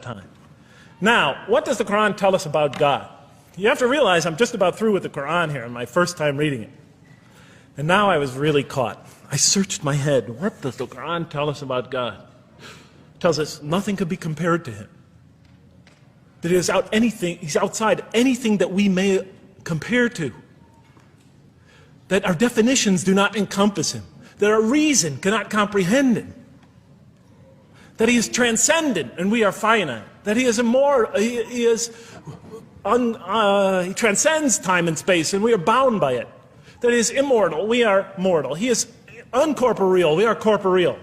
time. Now, what does the Quran tell us about God? You have to realize I'm just about through with the Quran here, my first time reading it. And now I was really caught. I searched my head. What does the Quran tell us about God? It tells us nothing could be compared to Him. That He's outside anything that we may compare to. That our definitions do not encompass Him. That our reason cannot comprehend Him. That He is transcendent and we are finite. That He is immortal. He transcends time and space and we are bound by it. That He is immortal, we are mortal. He is uncorporeal, we are corporeal.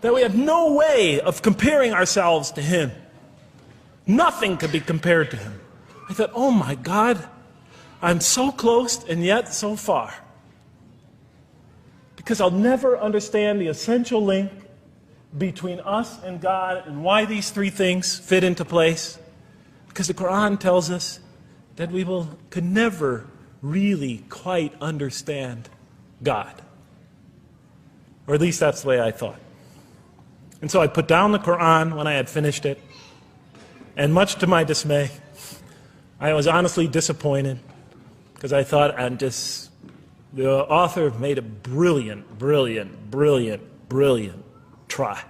That we have no way of comparing ourselves to Him. Nothing could be compared to Him. I thought, oh my God, I'm so close and yet so far. Because I'll never understand the essential link between us and God and why these three things fit into place. Because the Quran tells us that we could never really quite understand God. Or at least that's the way I thought. And so I put down the Quran when I had finished it. And much to my dismay, I was honestly disappointed because I thought the author made a brilliant try.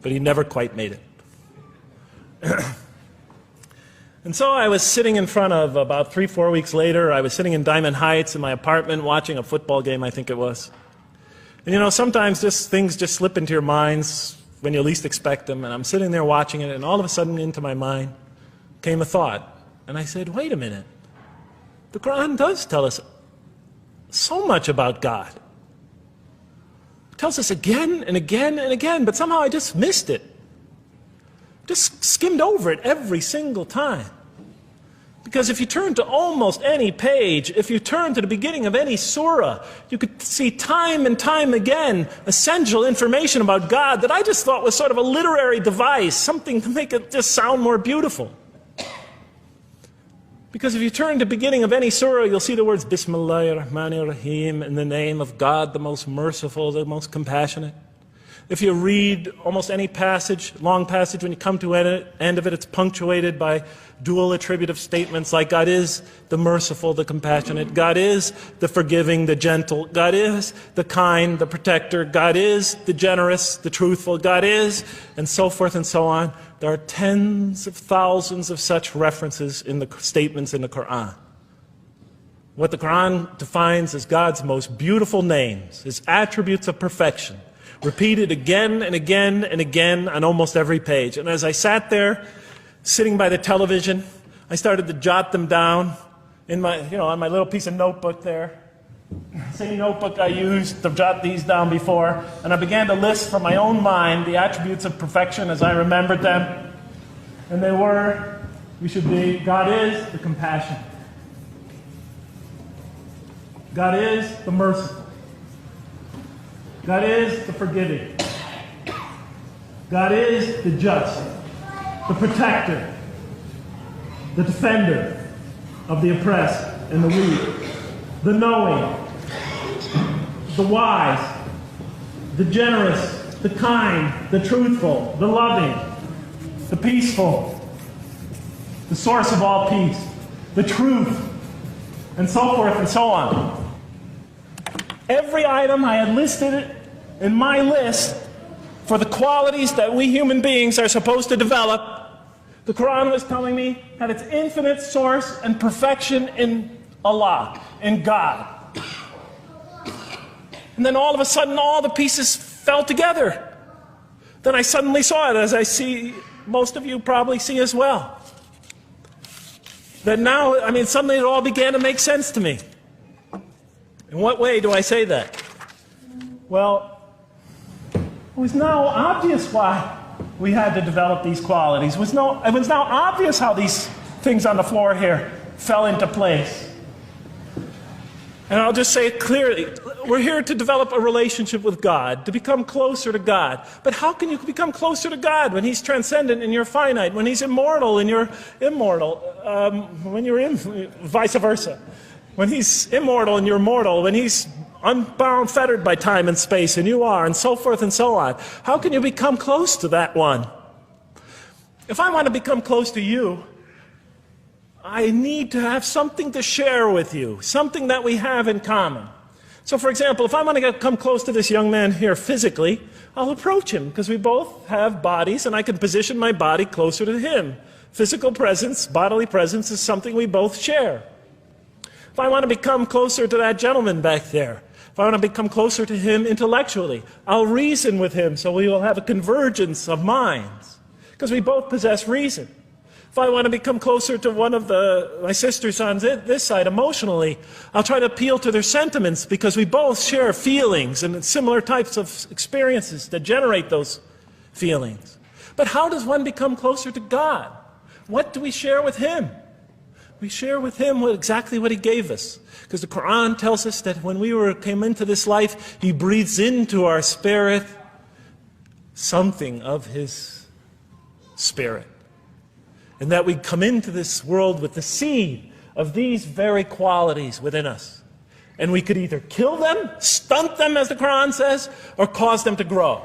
But he never quite made it. And so I was sitting in front of, about 3-4 weeks later, I was sitting in Diamond Heights in my apartment watching a football game, I think it was. And you know, sometimes things just slip into your minds when you least expect them. And I'm sitting there watching it, and all of a sudden into my mind came a thought. And I said, wait a minute. The Quran does tell us so much about God. It tells us again and again and again, but somehow I just missed it. Just skimmed over it every single time. Because if you turn to almost any page, if you turn to the beginning of any surah, you could see time and time again essential information about God that I just thought was sort of a literary device, something to make it just sound more beautiful. Because if you turn to the beginning of any surah, you'll see the words Bismillahir Rahmanir Rahim, in the name of God, the most merciful, the most compassionate. If you read almost any passage, long passage, when you come to the end of it, it's punctuated by dual attributive statements like God is the merciful, the compassionate, God is the forgiving, the gentle, God is the kind, the protector, God is the generous, the truthful, God is, and so forth and so on. There are tens of thousands of such references in the statements in the Quran. What the Quran defines as God's most beautiful names, His attributes of perfection, repeated again and again and again on almost every page. And as I sat there, sitting by the television, I started to jot them down in my, on my little piece of notebook there. Same notebook I used to jot these down before. And I began to list from my own mind the attributes of perfection as I remembered them. And they were, God is the compassionate. God is the merciful. God is the forgiving. God is the just, the protector, the defender of the oppressed and the weak, the knowing, the wise, the generous, the kind, the truthful, the loving, the peaceful, the source of all peace, the truth, and so forth and so on. Every item I had listed in my list for the qualities that we human beings are supposed to develop, the Quran was telling me had its infinite source and perfection in Allah, in God. And then all of a sudden all the pieces fell together. Then I suddenly saw it, as I see most of you probably see as well. That now, suddenly it all began to make sense to me. In what way do I say that? Well, it was now obvious why we had to develop these qualities. It was now obvious how these things on the floor here fell into place. And I'll just say it clearly. We're here to develop a relationship with God, to become closer to God. But how can you become closer to God when He's transcendent and you're finite, when He's immortal and you're immortal, vice versa? When He's immortal and you're mortal, when He's unbound, fettered by time and space, and you are, and so forth and so on. How can you become close to that one? If I want to become close to you, I need to have something to share with you, something that we have in common. So for example, if I want to come close to this young man here physically, I'll approach him because we both have bodies and I can position my body closer to him. Physical presence, bodily presence is something we both share. If I want to become closer to that gentleman back there, if I want to become closer to him intellectually, I'll reason with him so we will have a convergence of minds because we both possess reason. If I want to become closer to one of my sisters on this side emotionally, I'll try to appeal to their sentiments because we both share feelings and similar types of experiences that generate those feelings. But how does one become closer to God? What do we share with Him? We share with Him exactly what He gave us. Because the Quran tells us that when we came into this life, He breathes into our spirit something of His Spirit. And that we come into this world with the seed of these very qualities within us. And we could either kill them, stunt them, as the Quran says, or cause them to grow.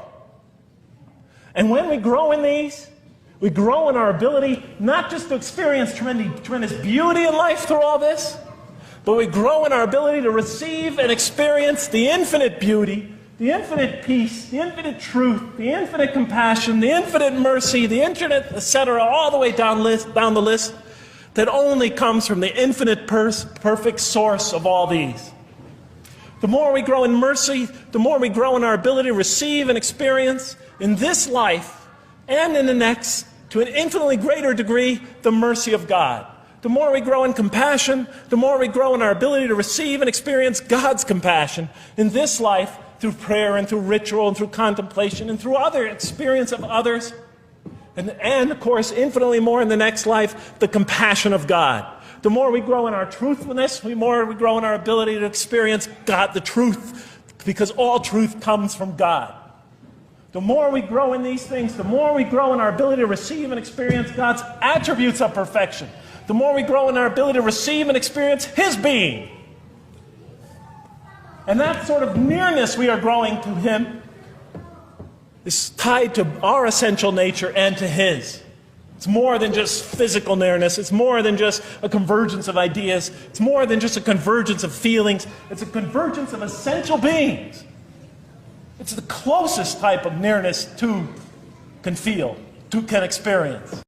And when we grow in these, we grow in our ability not just to experience tremendous beauty in life through all this, but we grow in our ability to receive and experience the infinite beauty, the infinite peace, the infinite truth, the infinite compassion, the infinite mercy, the infinite, etc., all the way down the list, that only comes from the infinite perfect source of all these. The more we grow in mercy, the more we grow in our ability to receive and experience in this life and in the next, to an infinitely greater degree, the mercy of God. The more we grow in compassion, the more we grow in our ability to receive and experience God's compassion in this life, through prayer and through ritual and through contemplation and through other experience of others. And of course, infinitely more in the next life, the compassion of God. The more we grow in our truthfulness, the more we grow in our ability to experience God, the truth, because all truth comes from God. The more we grow in these things, the more we grow in our ability to receive and experience God's attributes of perfection. The more we grow in our ability to receive and experience His being. And that sort of nearness we are growing to Him is tied to our essential nature and to His. It's more than just physical nearness. It's more than just a convergence of ideas. It's more than just a convergence of feelings. It's a convergence of essential beings. It's the closest type of nearness two can feel, two can experience.